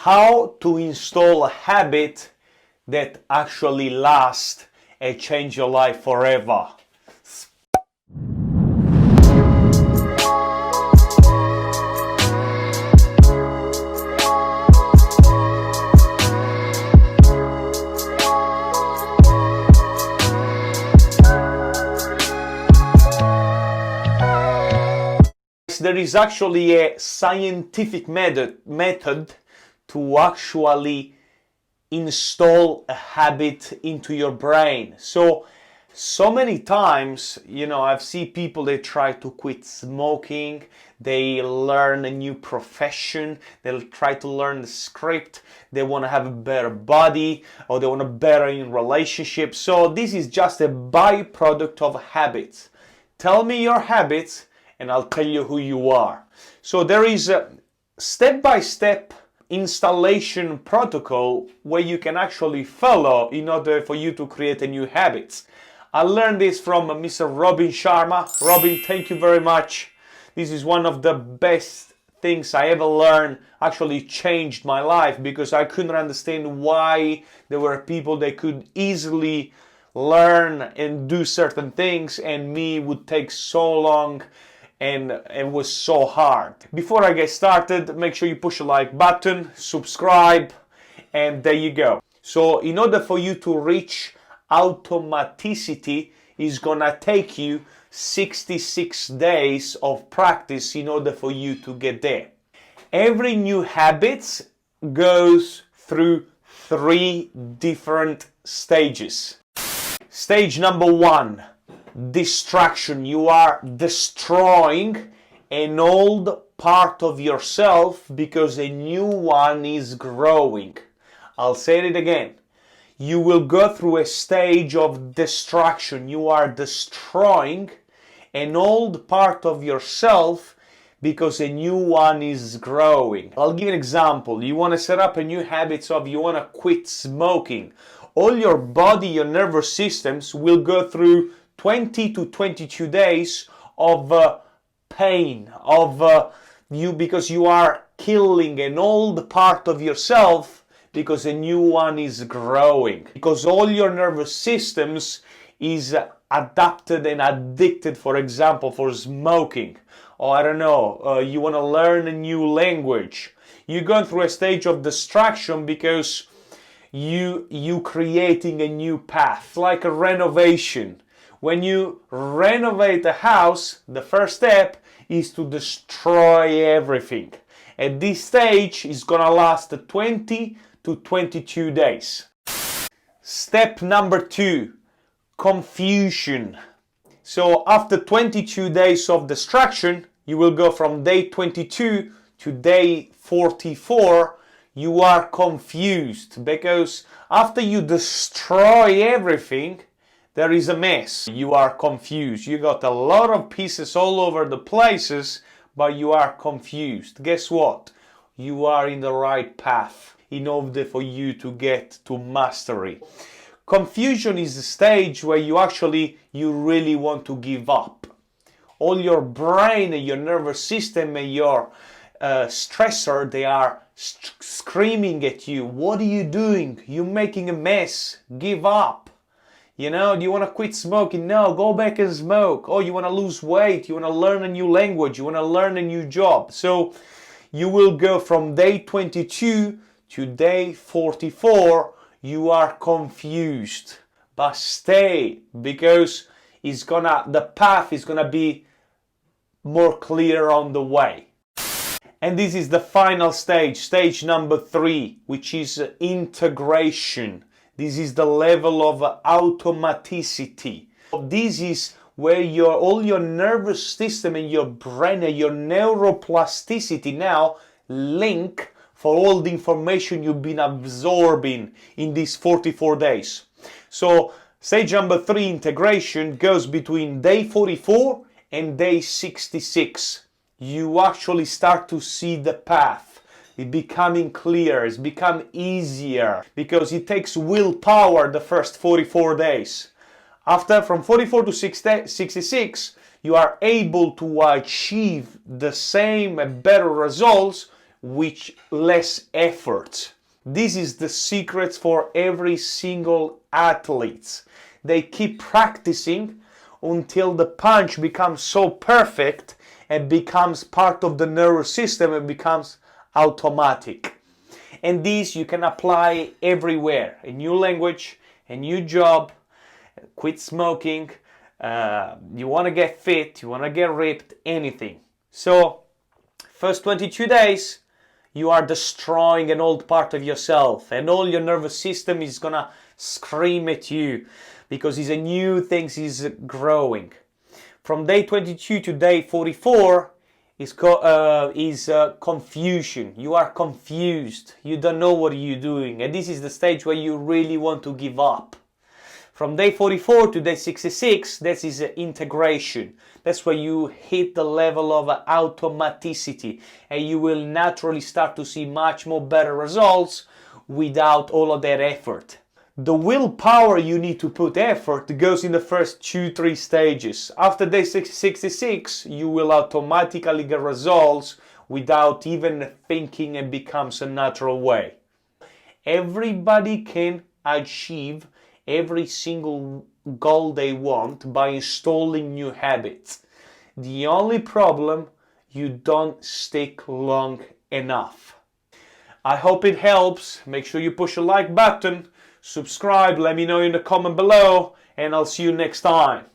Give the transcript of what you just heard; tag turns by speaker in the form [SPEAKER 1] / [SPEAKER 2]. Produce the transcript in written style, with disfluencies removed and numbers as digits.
[SPEAKER 1] how to install a habit that actually lasts and change your life forever. There is actually a scientific method to actually install a habit into your brain. So many times, I've seen people, they try to quit smoking, they learn a new profession, they'll try to learn the script, they want to have a better body, or they want to better in relationships. So this is just a byproduct of habits. Tell me your habits and I'll tell you who you are. So there is a step-by-step installation protocol where you can actually follow in order for you to create a new habits. I learned this from Mr. Robin Sharma. Robin, thank you very much. This is one of the best things I ever learned. Actually changed my life because I couldn't understand why there were people that could easily learn and do certain things, and me would take so long and it was so hard. Before I get started, make sure you push the like button, subscribe, and there you go. So in order for you to reach automaticity, is gonna take you 66 days of practice in order for you to get there. Every new habit goes through 3 different stages. Stage number 1, distraction. You are destroying an old part of yourself because a new one is growing. I'll say it again. You will go through a stage of distraction. You are destroying an old part of yourself because a new one is growing. I'll give you an example. You want to set up a new habit of you want to quit smoking. All your body, your nervous systems will go through 20 to 22 days of pain, of you, because you are killing an old part of yourself because a new one is growing. Because all your nervous systems is adapted and addicted, for example, for smoking. Or I don't know, you want to learn a new language. You're going through a stage of distraction because you creating a new path, like a renovation. When you renovate a house, the first step is to destroy everything. At this stage, it's gonna last 20 to 22 days. Step number 2, confusion. So after 22 days of distraction, you will go from day 22 to day 44. You are confused because after you destroy everything, there is a mess. You are confused. You got a lot of pieces all over the places, but you are confused. Guess what? You are in the right path in order for you to get to mastery. Confusion is the stage where you really want to give up. All your brain and your nervous system and your stressor, they are screaming at you. What are you doing? You're making a mess. Give up. Do you want to quit smoking? No, go back and smoke. Oh, you want to lose weight? You want to learn a new language? You want to learn a new job? So you will go from day 22 to day 44. You are confused, but stay, because the path is gonna be more clear on the way. And this is the final stage, stage number 3, which is integration. This is the level of automaticity. This is where all your nervous system and your brain and your neuroplasticity now link for all the information you've been absorbing in these 44 days. So stage number 3, integration, goes between day 44 and day 66. You actually start to see the path. It's becoming clear, it's become easier, because it takes willpower the first 44 days. From 44 to 66, you are able to achieve the same and better results with less effort. This is the secret for every single athlete. They keep practicing until the punch becomes so perfect and becomes part of the nervous system and becomes automatic. And this you can apply everywhere. A new language, a new job, quit smoking, you want to get fit, you want to get ripped, anything. So, first 22 days, you are destroying an old part of yourself and all your nervous system is gonna scream at you because it's a new thing is growing. From day 22 to day 44 is confusion. You are confused. You don't know what you're doing. And this is the stage where you really want to give up. From day 44 to day 66, this is integration. That's where you hit the level of automaticity and you will naturally start to see much more better results without all of that effort. The willpower you need to put effort goes in the first 2-3 stages. After day 66, you will automatically get results without even thinking, and becomes a natural way. Everybody can achieve every single goal they want by installing new habits. The only problem, you don't stick long enough. I hope it helps. Make sure you push a like button, subscribe, let me know in the comment below, and I'll see you next time.